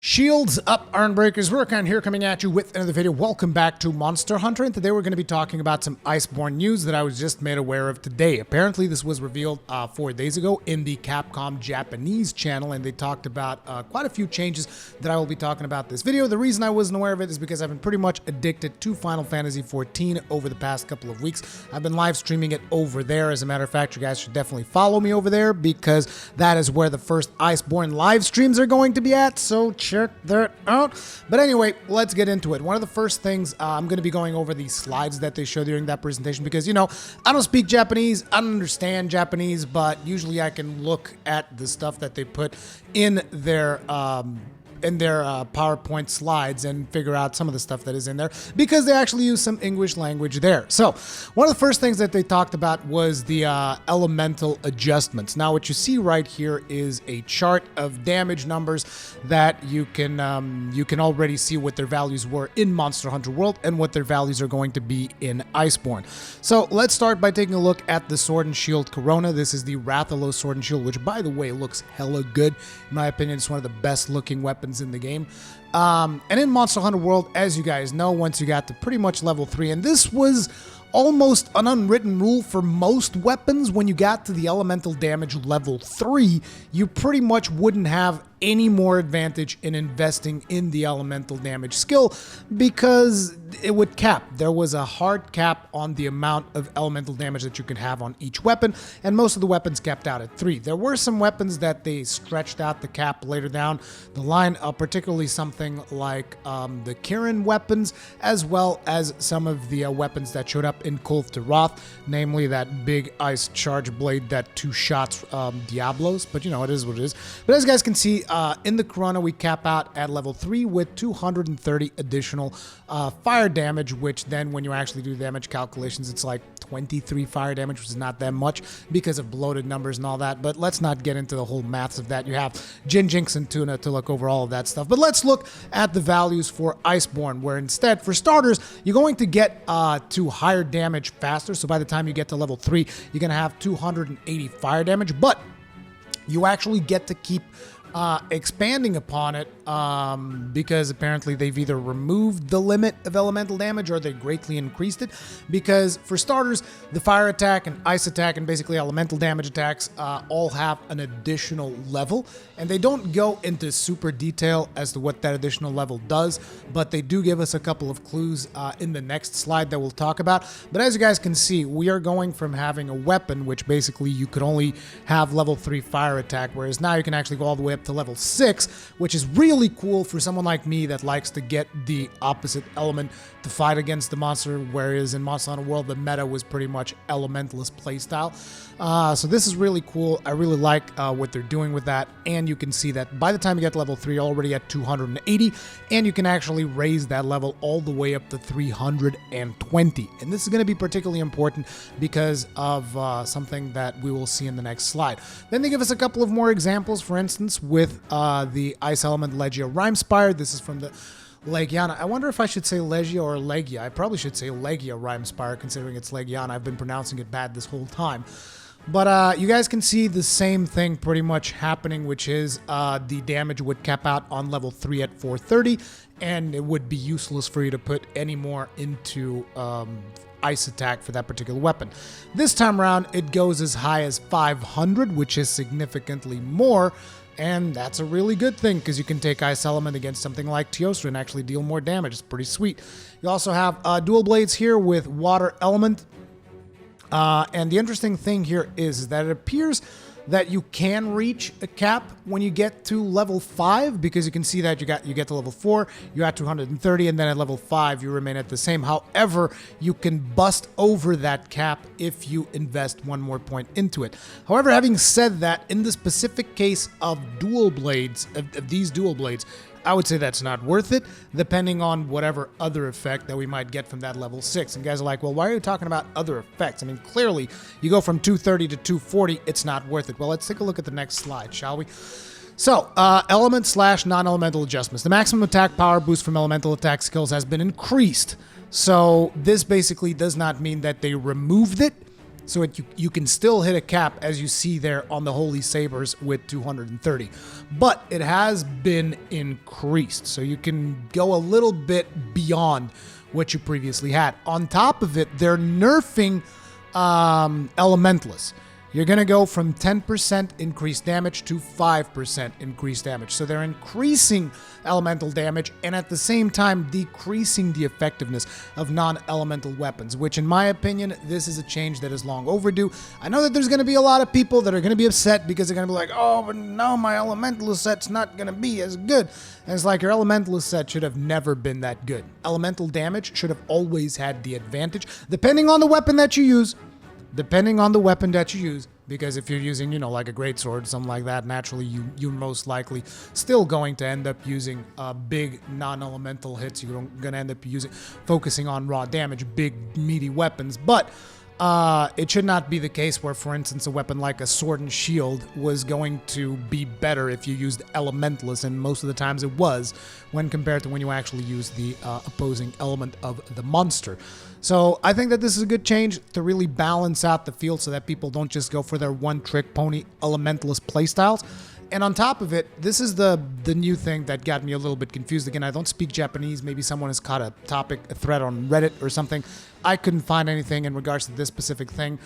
Shields up, Ironbreakers. Rurikhan here coming at you with another video. Welcome back to Monster Hunter, and today we're going to be talking about some Iceborne news that I was just made aware of today. Apparently this was revealed 4 days ago in the Capcom Japanese channel, and they talked about quite a few changes that I will be talking about this video. The reason I wasn't aware of it is because I've been pretty much addicted to Final Fantasy XIV over the past couple of weeks. I've been live streaming it over there. As a matter of fact, you guys should definitely follow me over there because that is where the first Iceborne live streams are going to be at, so check that out. But anyway, let's get into it. One of the first things, I'm going to be going over the slides that they show during that presentation because, you know, I don't speak Japanese, I don't understand Japanese, but usually I can look at the stuff that they put in their PowerPoint slides and figure out some of the stuff that is in there because they actually use some English language there. So one of the first things that they talked about was the elemental adjustments. Now what you see right here is a chart of damage numbers that you can already see what their values were in Monster Hunter World and what their values are going to be in Iceborne. So let's start by taking a look at the Sword and Shield Corona. This is the Rathalos Sword and Shield, which by the way looks hella good. In my opinion, it's one of the best looking weapons in the game. And in Monster Hunter World, as you guys know, once you got to pretty much level 3, and this was almost an unwritten rule for most weapons, when you got to the elemental damage level 3, you pretty much wouldn't have any more advantage in investing in the elemental damage skill because it would cap. There was a hard cap on the amount of elemental damage that you could have on each weapon, and most of the weapons capped out at 3. There were some weapons that they stretched out the cap later down the line, particularly something like the Kirin weapons, as well as some of the weapons that showed up in Kolth to Roth, namely that big ice charge blade that 2 shots Diablos, but you know, it is what it is. But as you guys can see, in the Corona, we cap out at level 3 with 230 additional fire damage, which then when you actually do damage calculations, it's like 23 fire damage, which is not that much because of bloated numbers and all that. But let's not get into the whole maths of that. You have Jin, Jinx, and Tuna to look over all of that stuff. But let's look at the values for Iceborne, where instead, for starters, you're going to get to higher damage faster. So by the time you get to level 3, you're going to have 280 fire damage, but you actually get to keep expanding upon it because apparently they've either removed the limit of elemental damage or they greatly increased it, because for starters, the fire attack and ice attack and basically elemental damage attacks all have an additional level, and they don't go into super detail as to what that additional level does, but they do give us a couple of clues in the next slide that we'll talk about. But as you guys can see, we are going from having a weapon which basically you could only have level 3 fire attack, whereas now you can actually go all the way up to level 6, which is really cool for someone like me that likes to get the opposite element to fight against the monster, whereas in Monster Hunter World the meta was pretty much elementalist playstyle. So this is really cool. I really like what they're doing with that, and you can see that by the time you get to level 3, you're already at 280, and you can actually raise that level all the way up to 320. And this is going to be particularly important because of something that we will see in the next slide. Then they give us a couple of more examples, for instance, with the Ice Element Legia Rhymespire. This is from the Legiana. I wonder if I should say Legia or Legia. I probably should say Legia Rhymespire, considering it's Legiana. I've been pronouncing it bad this whole time. But you guys can see the same thing pretty much happening, which is the damage would cap out on level 3 at 430, and it would be useless for you to put any more into ice attack for that particular weapon. This time around, it goes as high as 500, which is significantly more, and that's a really good thing because you can take Ice Element against something like Teostra and actually deal more damage. It's pretty sweet. You also have dual blades here with Water Element. And the interesting thing here is that it appears that you can reach a cap when you get to level 5, because you can see that you get to level 4, you're at 230, and then at level 5 you remain at the same. However, you can bust over that cap if you invest 1 more point into it. However, having said that, in the specific case of dual blades, of these dual blades, I would say that's not worth it, depending on whatever other effect that we might get from that level 6. And guys are like, well, why are you talking about other effects? I mean, clearly, you go from 230 to 240, it's not worth it. Well, let's take a look at the next slide, shall we? So, element / non-elemental adjustments. The maximum attack power boost from elemental attack skills has been increased. So, this basically does not mean that they removed it. So you can still hit a cap, as you see there on the Holy Sabers with 230. But it has been increased, so you can go a little bit beyond what you previously had. On top of it, they're nerfing Elementalists. You're going to go from 10% increased damage to 5% increased damage. So they're increasing elemental damage and at the same time decreasing the effectiveness of non-elemental weapons, which in my opinion, this is a change that is long overdue. I know that there's going to be a lot of people that are going to be upset because they're going to be like, oh, but no, my elementalist set's not going to be as good. And it's like your elementalist set should have never been that good. Elemental damage should have always had the advantage, depending on the weapon that you use. Because if you're using, like a greatsword, something like that, naturally you're most likely still going to end up using big non-elemental hits. You're going to end up focusing on raw damage, big meaty weapons. But it should not be the case where, for instance, a weapon like a sword and shield was going to be better if you used Elementalist, and most of the times it was, when compared to when you actually use the opposing element of the monster. So I think that this is a good change to really balance out the field so that people don't just go for their one-trick pony Elementalist playstyles. And on top of it, this is the new thing that got me a little bit confused. Again, I don't speak Japanese. Maybe someone has caught a thread on Reddit or something. I couldn't find anything in regards to this specific thing.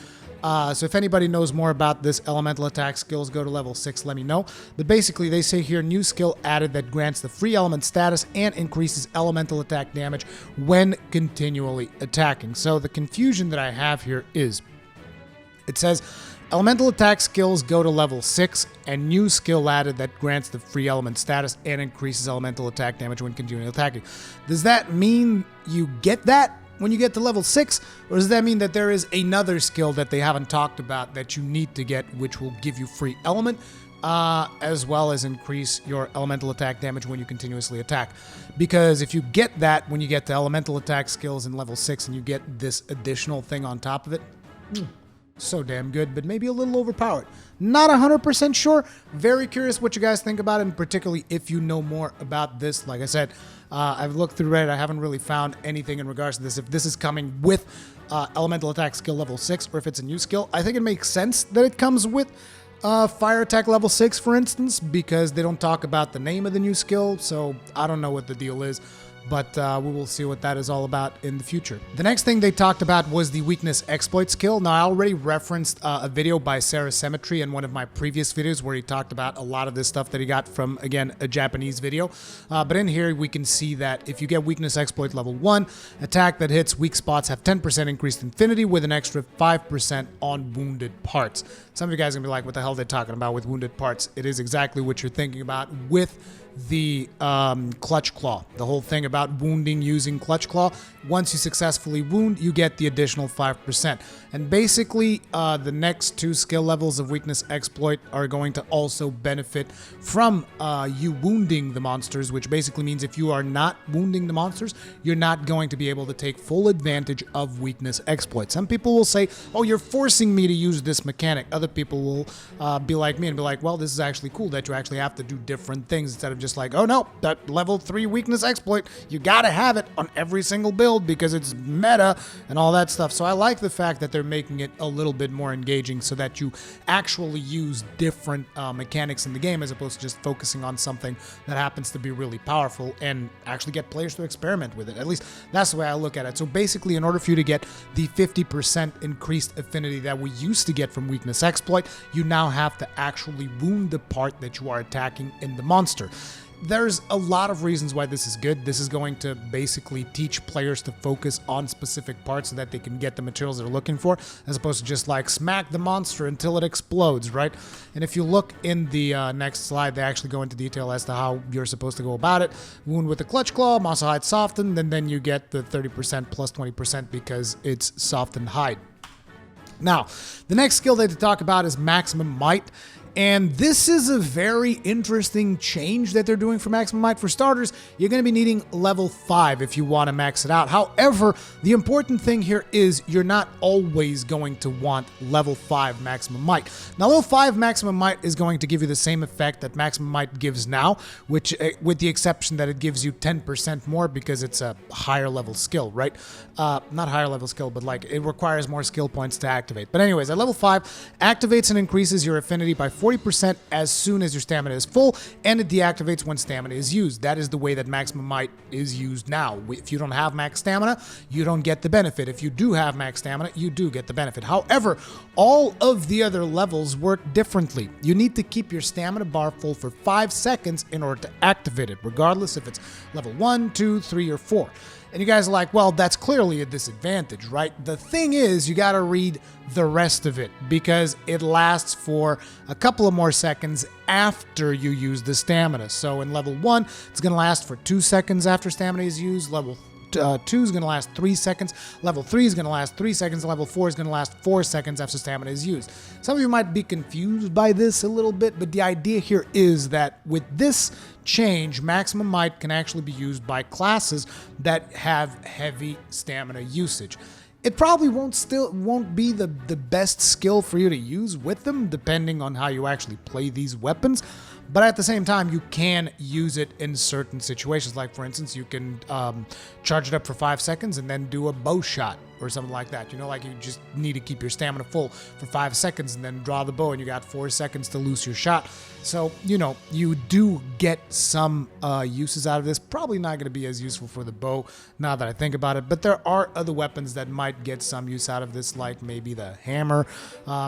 So if anybody knows more about this elemental attack skills, go to level 6, let me know. But basically, they say here, new skill added that grants the free element status and increases elemental attack damage when continually attacking. So the confusion that I have here is, it says, elemental attack skills go to level 6, and new skill added that grants the free element status and increases elemental attack damage when continuing attacking. Does that mean you get that when you get to level 6, or does that mean that there is another skill that they haven't talked about that you need to get, which will give you free element, as well as increase your elemental attack damage when you continuously attack? Because if you get that when you get to elemental attack skills in level 6 and you get this additional thing on top of it, so damn good, but maybe a little overpowered. Not 100% sure. Very curious what you guys think about it, and particularly if you know more about this. Like I said, I've looked through Reddit. I haven't really found anything in regards to this. If this is coming with elemental attack skill level 6 or if it's a new skill, I think it makes sense that it comes with fire attack level 6, for instance, because they don't talk about the name of the new skill. So I don't know what the deal is. But we will see what that is all about in the future. The next thing they talked about was the weakness exploit skill. Now, I already referenced a video by Sarah Symmetry in one of my previous videos where he talked about a lot of this stuff that he got from, again, a Japanese video. But in here, we can see that if you get weakness exploit level 1, attack that hits weak spots have 10% increased infinity with an extra 5% on wounded parts. Some of you guys are going to be like, what the hell are they talking about with wounded parts? It is exactly what you're thinking about with the clutch claw. The whole thing about wounding using clutch claw, once you successfully wound, you get the additional 5%. And basically, the next 2 skill levels of weakness exploit are going to also benefit from you wounding the monsters, which basically means if you are not wounding the monsters, you're not going to be able to take full advantage of weakness exploit. Some people will say, oh, you're forcing me to use this mechanic. Other people will be like me and be like, well, this is actually cool that you actually have to do different things instead of just like, oh no, that level 3 weakness exploit, you gotta have it on every single build because it's meta and all that stuff. So I like the fact that they're making it a little bit more engaging so that you actually use different mechanics in the game as opposed to just focusing on something that happens to be really powerful and actually get players to experiment with it. At least that's the way I look at it. So basically, in order for you to get the 50% increased affinity that we used to get from weakness exploit, you now have to actually wound the part that you are attacking in the monster. There's a lot of reasons why this is good. This is going to basically teach players to focus on specific parts so that they can get the materials they're looking for, as opposed to just like smack the monster until it explodes, right? And if you look in the next slide, they actually go into detail as to how you're supposed to go about it. Wound with the clutch claw, monster hide softened, and then you get the 30% plus 20% because it's softened hide. Now, the next skill that they talk about is maximum might, And this is a very interesting change that they're doing for maximum might. For starters, you're going to be needing level 5 if you want to max it out. However, the important thing here is you're not always going to want level 5 maximum might. Now, level 5 maximum might is going to give you the same effect that maximum might gives now, which with the exception that it gives you 10% more because it's a higher level skill, right? Not higher level skill, but like it requires more skill points to activate. But anyways, at level 5, activates and increases your affinity by 40% as soon as your stamina is full, and it deactivates when stamina is used. That is the way that maximum might is used now. If you don't have max stamina, you don't get the benefit. If you do have max stamina, you do get the benefit. However, all of the other levels work differently. You need to keep your stamina bar full for 5 seconds in order to activate it, regardless if it's level 1, 2, 3, or 4. And you guys are like, well, that's clearly a disadvantage, right? The thing is, you got to read the rest of it because it lasts for a couple of more seconds after you use the stamina. So in level 1, it's going to last for 2 seconds after stamina is used. Level 2 is going to last 3 seconds. Level 3 is going to last 3 seconds. Level 4 is going to last 4 seconds after stamina is used. Some of you might be confused by this a little bit, but the idea here is that with this change, maximum might can actually be used by classes that have heavy stamina usage. It probably won't be the best skill for you to use with them, depending on how you actually play these weapons. But at the same time, you can use it in certain situations. Like, for instance, you can charge it up for 5 seconds and then do a bow shot or something like that. You know, like you just need to keep your stamina full for 5 seconds and then draw the bow, and you got 4 seconds to loose your shot. So, you know, you do get some uses out of this. Probably not going to be as useful for the bow now that I think about it. But there are other weapons that might get some use out of this, like maybe the hammer,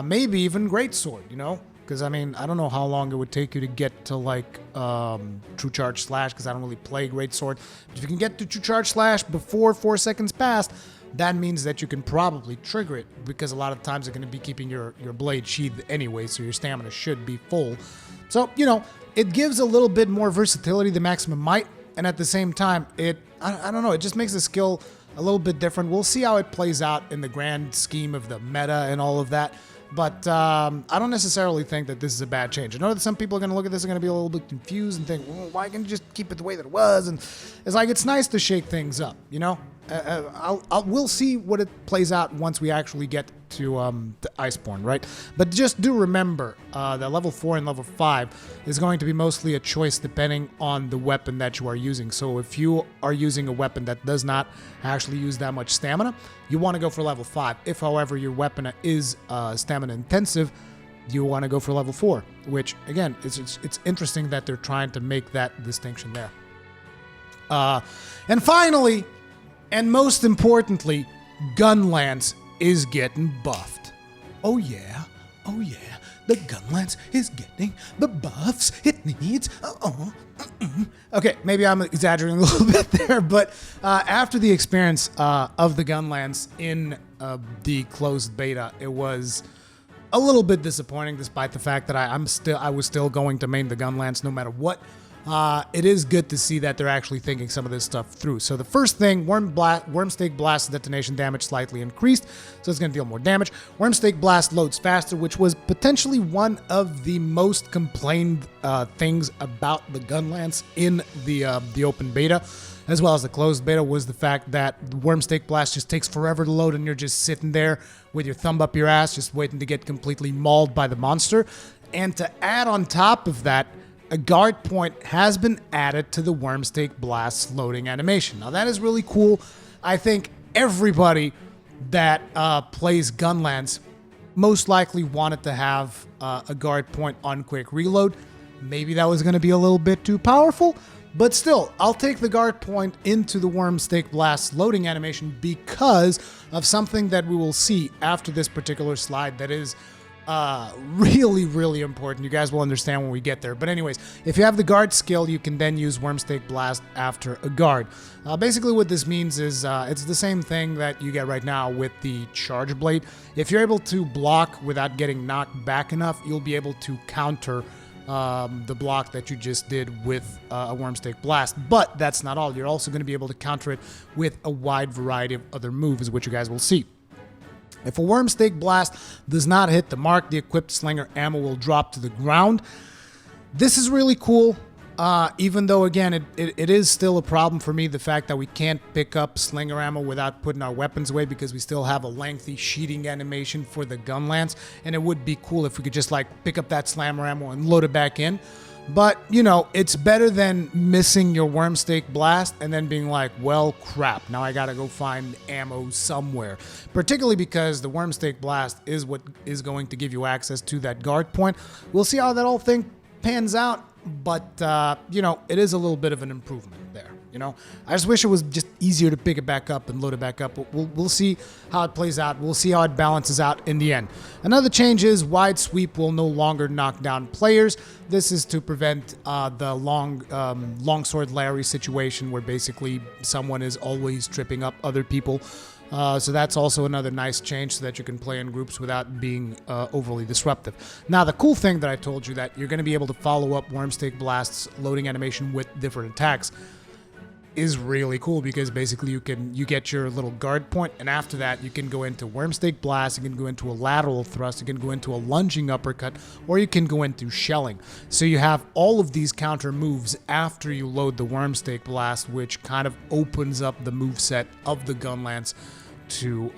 maybe even greatsword, you know? Because, I mean, I don't know how long it would take you to get to, like, True Charge Slash, because I don't really play Greatsword. But if you can get to True Charge Slash before 4 seconds pass, that means that you can probably trigger it, because a lot of times you're going to be keeping your blade sheathed anyway, so your stamina should be full. So, you know, it gives a little bit more versatility than maximum might, and at the same time, I don't know, it just makes the skill a little bit different. We'll see how it plays out in the grand scheme of the meta and all of that. But I don't necessarily think that this is a bad change. I know that some people are going to look at this and going to be a little bit confused and think, well, why can't you just keep it the way that it was? And it's like, it's nice to shake things up, you know? We'll see what it plays out once we actually get to Iceborne, right? But just do remember that level 4 and level 5 is going to be mostly a choice depending on the weapon that you are using. So if you are using a weapon that does not actually use that much stamina, you want to go for level 5. If, however, your weapon is stamina intensive, you want to go for level 4, which, again, it's interesting that they're trying to make that distinction there. And finally, and most importantly, Gunlance is getting buffed. Oh yeah, the Gunlance is getting the buffs it needs. Okay, maybe I'm exaggerating a little bit there, but after the experience of the Gunlance in the closed beta, it was a little bit disappointing, despite the fact that I was still going to main the Gunlance no matter what. It is good to see that they're actually thinking some of this stuff through. So the first thing, Wormstake Blast detonation damage slightly increased, so it's going to deal more damage. Wormstake Blast loads faster, which was potentially one of the most complained things about the Gunlance in the open beta, as well as the closed beta, was the fact that Wormstake Blast just takes forever to load and you're just sitting there with your thumb up your ass, just waiting to get completely mauled by the monster. And to add on top of that, a guard point has been added to the Wormstake Blast's loading animation. Now that is really cool. I think everybody that plays Gunlance most likely wanted to have a guard point on quick reload. Maybe that was going to be a little bit too powerful, but still, I'll take the guard point into the Wormstake Blast's loading animation because of something that we will see after this particular slide that is really, really important. You guys will understand when we get there. But anyways, if you have the guard skill, you can then use Wormstake Blast after a guard. Basically what this means is it's the same thing that you get right now with the Charge Blade. If you're able to block without getting knocked back enough, you'll be able to counter the block that you just did with a Wormstake Blast. But that's not all. You're also going to be able to counter it with a wide variety of other moves, which you guys will see. If a Wormstake Blast does not hit the mark, the equipped slinger ammo will drop to the ground. This is really cool, even though, again, it is still a problem for me, the fact that we can't pick up slinger ammo without putting our weapons away, because we still have a lengthy sheeting animation for the Gunlance, and it would be cool if we could just, like, pick up that slammer ammo and load it back in. But, you know, it's better than missing your Wormstake Blast and then being like, well, crap, now I gotta go find ammo somewhere. Particularly because the Wormstake Blast is what is going to give you access to that guard point. We'll see how that whole thing pans out, but, you know, it is a little bit of an improvement there. You know, I just wish it was just easier to pick it back up and load it back up. We'll see how it plays out. We'll see how it balances out in the end. Another change is wide sweep will no longer knock down players. This is to prevent the longsword Larry situation where basically someone is always tripping up other people. So that's also another nice change so that you can play in groups without being overly disruptive. Now, the cool thing that I told you, that you're going to be able to follow up Wormstake Blast's loading animation with different attacks, is really cool, because basically you get your little guard point, and after that you can go into Wormstake Blast, you can go into a lateral thrust, you can go into a lunging uppercut, or you can go into shelling. So you have all of these counter moves after you load the Wormstake Blast, which kind of opens up the moveset of the Gunlance to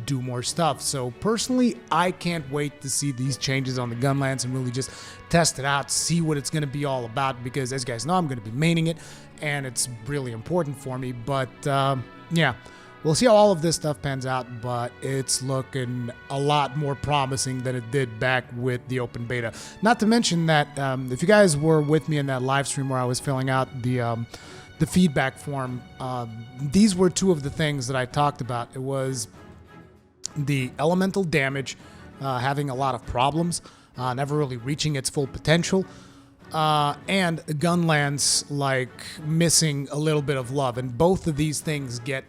do more stuff. So personally, I can't wait to see these changes on the Gunlance and really just test it out, see what it's going to be all about, because as you guys know, I'm going to be maining it and it's really important for me. But yeah, we'll see how all of this stuff pans out, but it's looking a lot more promising than it did back with the open beta. Not to mention that if you guys were with me in that live stream where I was filling out the feedback form, these were two of the things that I talked about. It was the elemental damage having a lot of problems, never really reaching its full potential, and Gunlance like missing a little bit of love, and both of these things get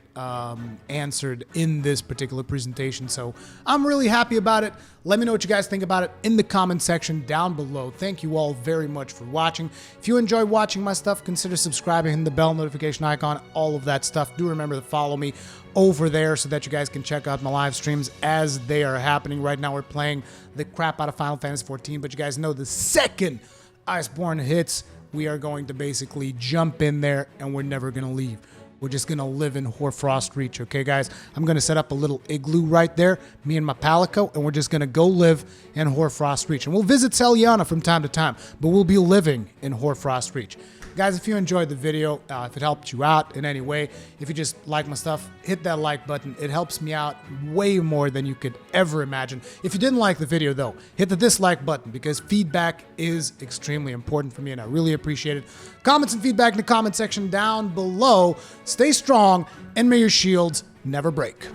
answered in this particular presentation. So I'm really happy about it. Let me know what you guys think about it in the comment section down below. Thank you all very much for watching. If you enjoy watching my stuff, consider subscribing, hitting the bell notification icon, all of that stuff. Do remember to follow me over there so that you guys can check out my live streams as they are happening. Right now we're playing the crap out of Final Fantasy XIV, but you guys know the second Iceborne hits, we are going to basically jump in there and we're never going to leave. We're just going to live in Hoarfrost Reach, okay, guys? I'm going to set up a little igloo right there, me and my Palico, and we're just going to go live in Hoarfrost Reach. And we'll visit Celiana from time to time, but we'll be living in Hoarfrost Reach. Guys, if you enjoyed the video, if it helped you out in any way, if you just like my stuff, hit that like button. It helps me out way more than you could ever imagine. If you didn't like the video, though, hit the dislike button, because feedback is extremely important for me, and I really appreciate it. Comments and feedback in the comment section down below. Stay strong, and may your shields never break.